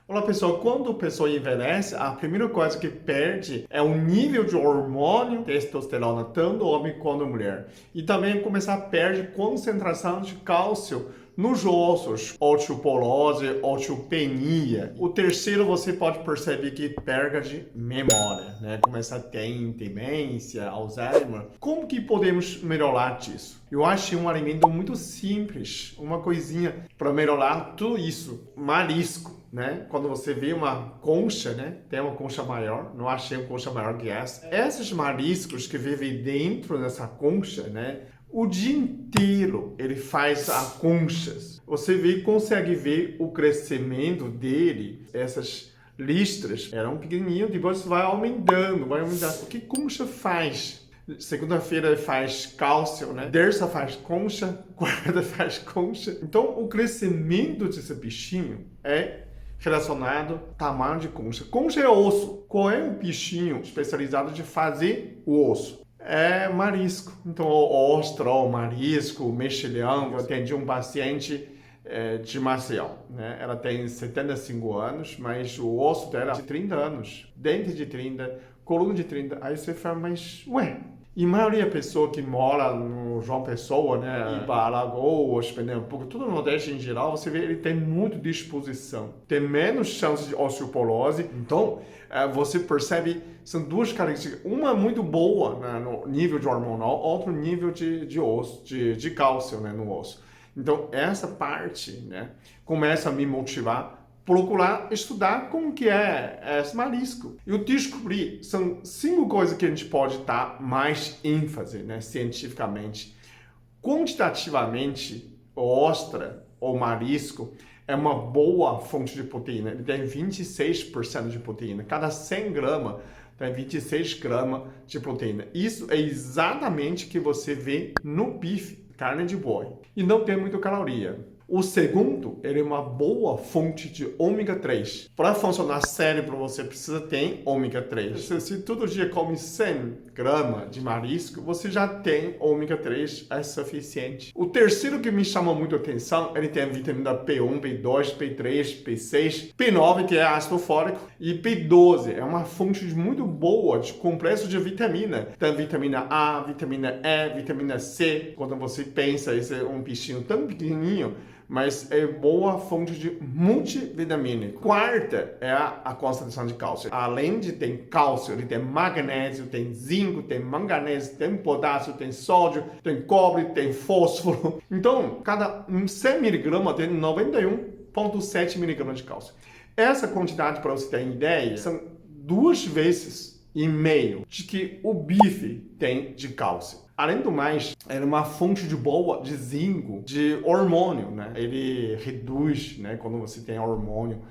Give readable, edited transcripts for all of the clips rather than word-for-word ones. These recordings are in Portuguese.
Olá pessoal, quando a pessoa envelhece, a primeira coisa que perde é o nível de hormônio testosterona, tanto homem quanto mulher. E também começar a perder concentração de cálcio nos ossos, osteoporose, osteopenia. O terceiro, você pode perceber que perda de memória, né? Começa a ter demência, Alzheimer. Como que podemos melhorar disso? Eu achei um alimento muito simples, uma coisinha para melhorar tudo isso. Marisco, né? Quando você vê uma concha, né? Tem uma concha maior, não achei uma concha maior que essa. Esses mariscos que vivem dentro dessa concha, né? O dia inteiro ele faz a conchas. Você consegue ver o crescimento dele, essas listras eram pequenininhas, depois vai aumentando, vai aumentando. O que concha faz? Segunda-feira faz cálcio, né? Terça faz concha, quarta faz concha. Então, o crescimento desse bichinho é relacionado ao tamanho de concha. Concha é osso. Qual é o bichinho especializado de fazer o osso? É marisco. Então, ostra, marisco, mexilhão. Eu atendi um paciente de Maceió, né? Ela tem 75 anos, mas o osso dela é de 30 anos. Dente de 30, coluna de 30. Aí você fala, mas, ué, e a maioria da pessoa que mora no João Pessoa, né, e para Alagoas, Pernambuco, tudo no Nordeste em geral, você vê ele tem muita disposição, tem menos chance de osteoporose. Então, você percebe, são duas características, uma muito boa, né, no nível de hormonal, outro nível de osso, de cálcio, né, no osso. Então, essa parte, né, começa a me motivar procurar estudar como que é esse marisco. Eu descobri, são 5 coisas que a gente pode dar mais ênfase, né, cientificamente. Quantitativamente, ostra ou marisco é uma boa fonte de proteína. Ele tem 26% de proteína. Cada 100 gramas tem 26 gramas de proteína. Isso é exatamente o que você vê no bife, carne de boi. E não tem muita caloria. O segundo, ele é uma boa fonte de ômega 3. Para funcionar cérebro, você precisa ter ômega 3. Se todo dia come 100 gramas de marisco, você já tem ômega 3, é suficiente. O terceiro que me chama muito a atenção, ele tem vitamina B1, B2, B3, B6, B9, que é ácido fólico, e B12. É uma fonte muito boa de complexo de vitamina. Tem vitamina A, vitamina E, vitamina C. Quando você pensa, esse é um bichinho tão pequenininho, mas é boa fonte de multivitamínico. Quarta é a concentração de cálcio. Além de ter cálcio, ele tem magnésio, tem zinco, tem manganês, tem potássio, tem sódio, tem cobre, tem fósforo. Então, cada 100 miligramas tem 91,7 miligramas de cálcio. Essa quantidade, para você ter ideia, são 2,5 vezes de que o bife tem de cálcio. Além do mais, ele é uma fonte de boa de zinco, de hormônio, né? Ele reduz, né? Quando você tem hormônio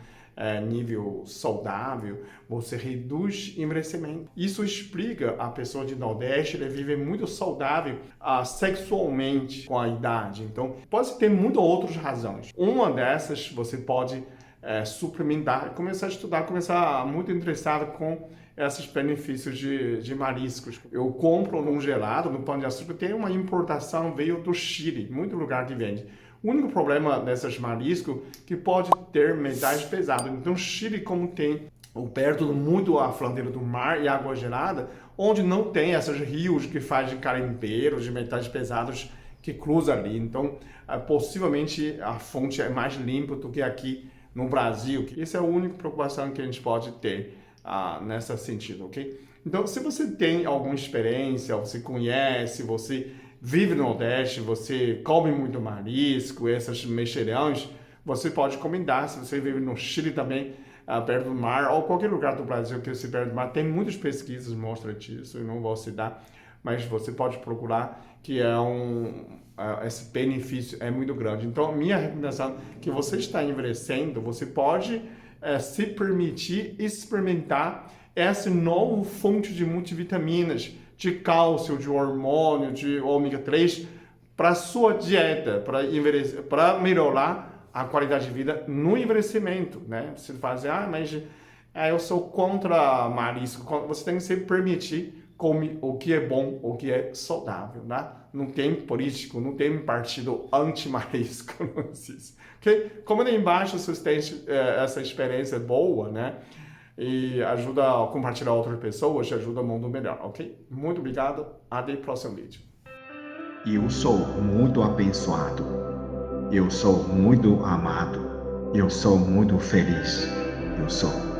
nível saudável, você reduz envelhecimento. Isso explica a pessoa de Nordeste, ele vive muito saudável sexualmente com a idade. Então, pode ter muitas outras razões. Uma dessas, você pode suplementar, começar a estudar, começar muito interessado com esses benefícios de mariscos. Eu compro num gelado, no Pão de Açúcar, tem uma importação, veio do Chile, muito lugar que vende. O único problema desses mariscos que pode ter metais pesados. Então, Chile, como tem perto muito a fronteira do mar e água gelada, onde não tem esses rios que fazem carimbeiros de metais pesados que cruzam ali. Então, possivelmente a fonte é mais limpa do que aqui no Brasil. Essa é a única preocupação que a gente pode ter nesse sentido, ok? Então, se você tem alguma experiência, você conhece, você vive no Nordeste, você come muito marisco, esses mexilhões, você pode comentar. Se você vive no Chile também, perto do mar, ou qualquer lugar do Brasil que você perto do mar, tem muitas pesquisas que mostram disso, eu não vou citar, mas você pode procurar, que esse benefício é muito grande. Então, minha recomendação é que você está envelhecendo, você pode se permitir experimentar essa nova fonte de multivitaminas, de cálcio, de hormônio, de ômega 3 para sua dieta, para melhorar a qualidade de vida no envelhecimento, né? Você fala assim, mas eu sou contra marisco. Você tem que se permitir come o que é bom, o que é saudável, né? Não tem político, não tem partido anti-marisco, não existe. Ok? Comenta aí embaixo se você tem essa experiência boa, né? E ajuda a compartilhar outras pessoas, ajuda o mundo melhor, ok? Muito obrigado, até o próximo vídeo. Eu sou muito abençoado. Eu sou muito amado. Eu sou muito feliz. Eu sou.